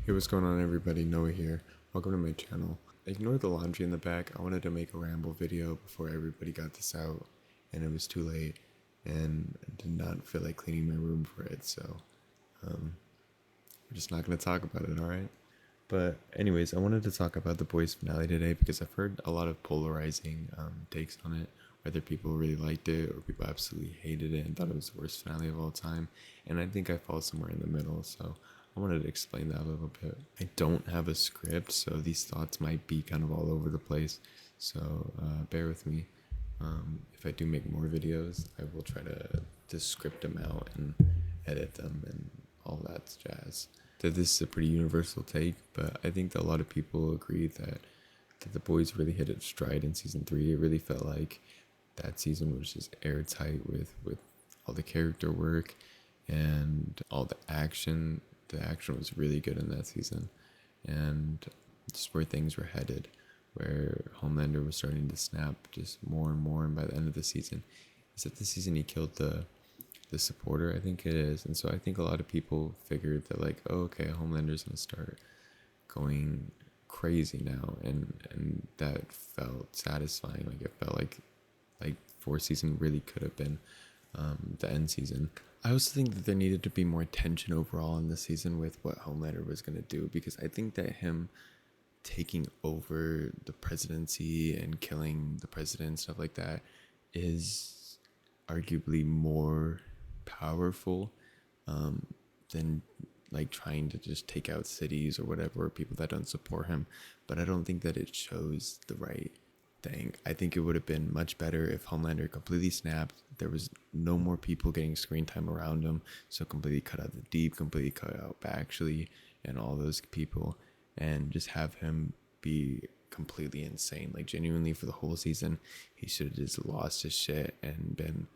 Hey, what's going on, everybody? Noah here. Welcome to my channel. Ignore the laundry in the back. I wanted to make a ramble video before everybody got this out, and it was too late, and I did not feel like cleaning my room for it, so we're just not going to talk about it, alright? But anyways, I wanted to talk about The Boys finale today because I've heard a lot of polarizing takes on it, whether people really liked it or people absolutely hated it and thought it was the worst finale of all time, and I think I fall somewhere in the middle, so I wanted to explain that a little bit. I don't have a script, so these thoughts might be kind of all over the place, so bear with me. If I do make more videos, I will try to script them out and edit them and all that jazz. That this is a pretty universal take, but I think that a lot of people agree that the boys really hit its stride in season 3. It really felt like that season was just airtight with all the character work and all the action. The action was really good in that season, and just where things were headed, where Homelander was starting to snap just more and more. And by the end of the season, is that the season he killed the supporter? I think it is. And so I think a lot of people figured that, like, oh, okay, Homelander's gonna start going crazy now, and that felt satisfying. Like, it felt like fourth season really could have been the end season. I also think that there needed to be more tension overall in the season with what Homelander was going to do, because I think that him taking over the presidency and killing the president and stuff like that is arguably more powerful than like trying to just take out cities or whatever, or people that don't support him. But I don't think that it shows the right thing. I think it would have been much better if Homelander completely snapped. There was no more people getting screen time around him, so completely cut out the Deep, completely cut out Baxley and all those people, and just have him be completely insane. Like, genuinely, for the whole season, he should have just lost his shit and been.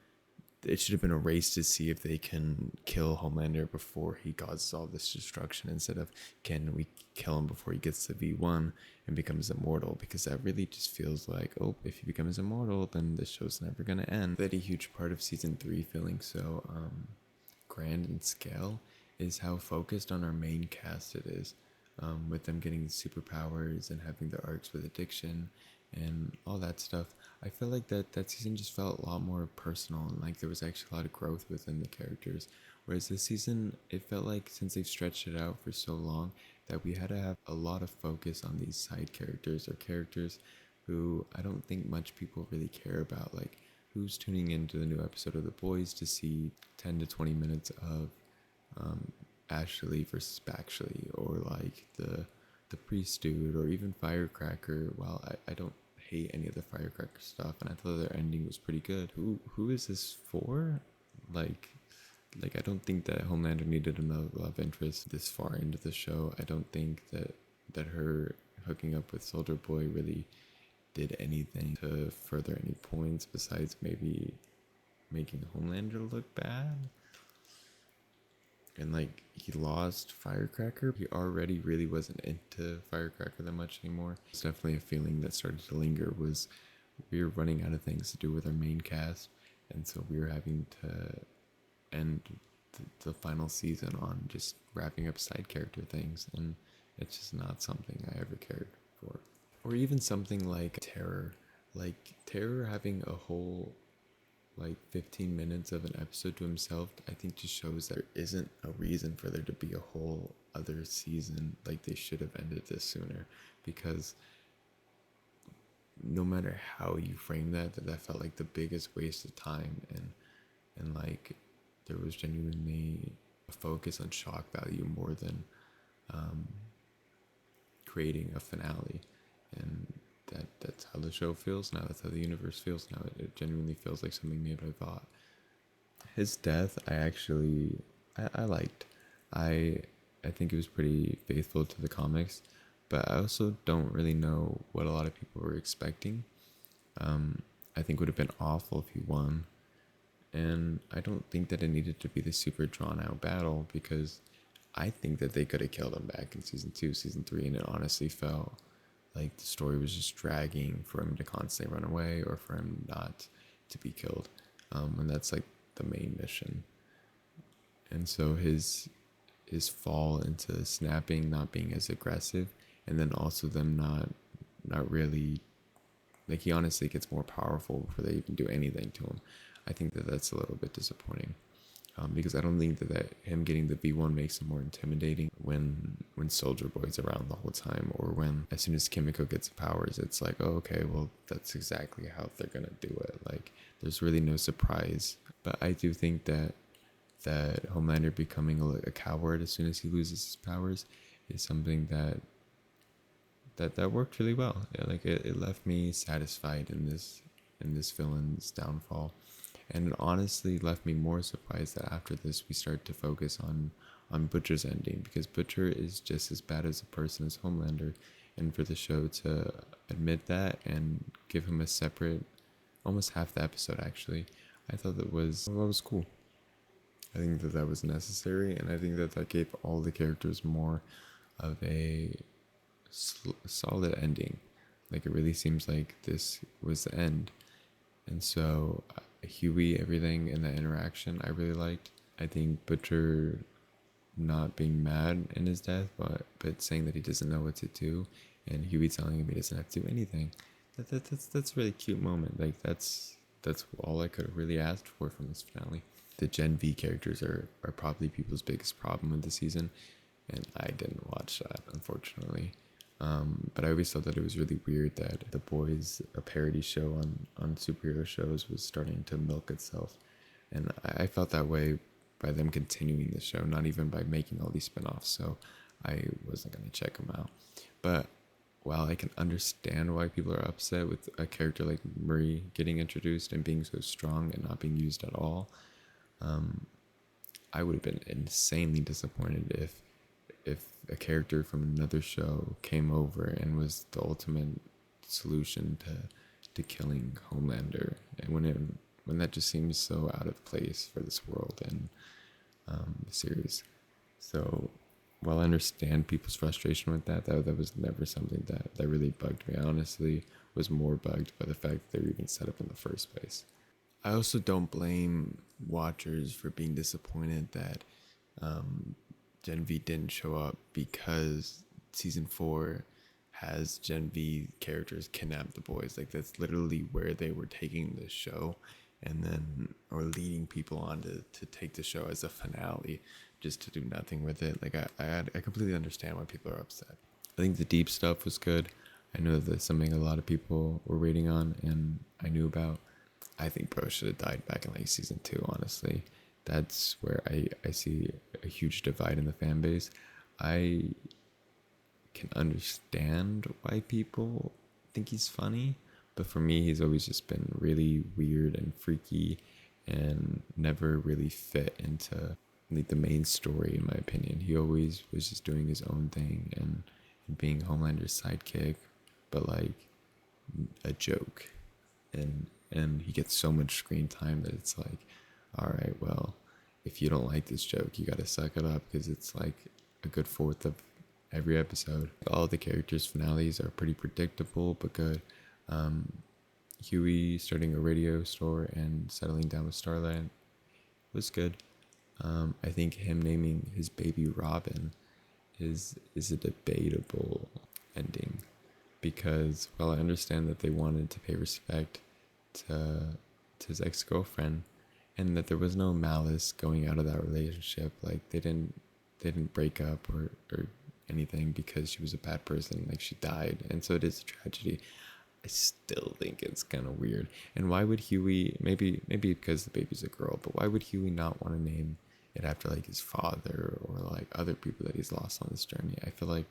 It should have been a race to see if they can kill Homelander before he causes all this destruction, instead of can we kill him before he gets to V1 and becomes immortal, because that really just feels like, oh, if he becomes immortal, then the show's never going to end. That a huge part of season 3 feeling so grand in scale is how focused on our main cast it is, with them getting superpowers and having their arcs with addiction and all that stuff. I feel like that season just felt a lot more personal, and like there was actually a lot of growth within the characters. Whereas this season, it felt like, since they've stretched it out for so long, that we had to have a lot of focus on these side characters, or characters who I don't think much people really care about. Like, who's tuning into the new episode of The Boys to see 10 to 20 minutes of Ashley versus Baxley, or like the priest dude, or even Firecracker. While I don't hate any of the Firecracker stuff, and I thought their ending was pretty good. Who is this for? Like I don't think that Homelander needed another love interest this far into the show. I don't think that her hooking up with Soldier Boy really did anything to further any points besides maybe making Homelander look bad. And like, he lost Firecracker. He already really wasn't into Firecracker that much anymore. It's definitely a feeling that started to linger, was we were running out of things to do with our main cast, and so we were having to end the final season on just wrapping up side character things, and it's just not something I ever cared for. Or even something like Terror having a whole like 15 minutes of an episode to himself, I think just shows that there isn't a reason for there to be a whole other season. Like, they should have ended this sooner, because no matter how you frame that felt like the biggest waste of time, and like, there was genuinely a focus on shock value more than creating a finale. And that's how the show feels now. That's how the universe feels now. It genuinely feels like something made by Vought. His death, I liked. I think it was pretty faithful to the comics, but I also don't really know what a lot of people were expecting. I think it would have been awful if he won, and I don't think that it needed to be this super drawn out battle, because I think that they could have killed him back in season 2, season 3, and it honestly felt like the story was just dragging for him to constantly run away, or for him not to be killed. And that's like the main mission. And so his his fall into snapping, not being as aggressive, and then also them not really, like, he honestly gets more powerful before they even do anything to him. I think that that's a little bit disappointing. Because I don't think that him getting the V1 makes him more intimidating when Soldier Boy's around the whole time, or when as soon as Kimiko gets powers, it's like, oh, okay, well, that's exactly how they're gonna do it. Like, there's really no surprise. But I do think that Homelander becoming a coward as soon as he loses his powers is something that worked really well. Yeah, like it left me satisfied in this villain's downfall. And it honestly left me more surprised that after this we start to focus on Butcher's ending, because Butcher is just as bad as a person as Homelander, and for the show to admit that and give him a separate, almost half the episode actually, I thought that was cool. I think that was necessary, and I think that gave all the characters more of a solid ending. Like, it really seems like this was the end. And so Huey, everything in that interaction I really liked. I think Butcher not being mad in his death, but saying that he doesn't know what to do, and Huey telling him he doesn't have to do anything. That's a really cute moment. Like, that's all I could have really asked for from this finale. The Gen V characters are probably people's biggest problem with the season, and I didn't watch that, unfortunately. But I always thought that it was really weird that The Boys, a parody show on superhero shows, was starting to milk itself. And I felt that way by them continuing the show, not even by making all these spin-offs. So I wasn't going to check them out. But while I can understand why people are upset with a character like Murray getting introduced and being so strong and not being used at all, I would have been insanely disappointed if a character from another show came over and was the ultimate solution to killing Homelander, and when that just seems so out of place for this world and the series. So while I understand people's frustration with that was never something that really bugged me. I honestly was more bugged by the fact that they were even set up in the first place. I also don't blame watchers for being disappointed that Gen V didn't show up, because season 4 has Gen V characters kidnap the boys. Like, that's literally where they were taking the show, and then, or leading people on to take the show as a finale, just to do nothing with it. Like, I completely understand why people are upset. I think the deep stuff was good. I know that's something a lot of people were waiting on, and I knew about. I think Bro should have died back in like season 2, honestly. That's where I see a huge divide in the fan base. I can understand why people think he's funny, but for me, he's always just been really weird and freaky and never really fit into like the main story, in my opinion. He always was just doing his own thing and being Homelander's sidekick, but like a joke. And he gets so much screen time that it's like, all right, well, if you don't like this joke, you gotta suck it up, because it's like a good fourth of every episode. All the characters' finales are pretty predictable but good. Huey starting a radio store and settling down with Starlight was good. I think him naming his baby Robin is a debatable ending, because while I understand that they wanted to pay respect to his ex-girlfriend, and that there was no malice going out of that relationship, like they didn't break up or anything because she was a bad person, like she died, and so it is a tragedy. I still think it's kind of weird. And why would Huey, maybe because the baby's a girl, but why would Huey not want to name it after like his father or like other people that he's lost on this journey? I feel like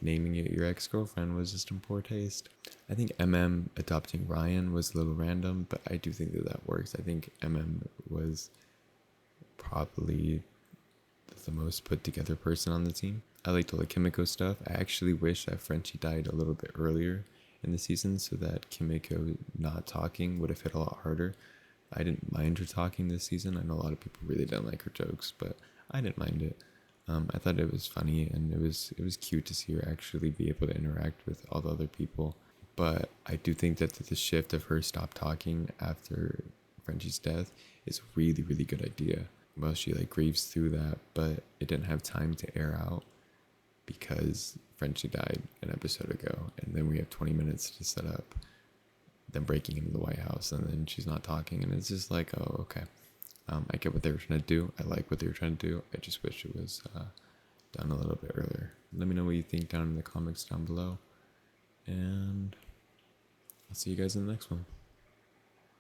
naming it your ex-girlfriend was just in poor taste. I think adopting Ryan was a little random, but I do think that works. I think was probably the most put together person on the team. I liked all the Kimiko stuff. I actually wish that Frenchie died a little bit earlier in the season, so that Kimiko not talking would have hit a lot harder. I didn't mind her talking this season. I know a lot of people really didn't like her jokes, but I didn't mind it. I thought it was funny, and it was cute to see her actually be able to interact with all the other people. But I do think that the shift of her stop talking after Frenchie's death is a really, really good idea. well, she like grieves through that, but it didn't have time to air out because Frenchie died an episode ago, and then we have 20 minutes to set up them breaking into the White House, and then she's not talking, and it's just like, oh, okay. I get what they were trying to do. I like what they were trying to do. I just wish it was done a little bit earlier. Let me know what you think down in the comments down below, and I'll see you guys in the next one.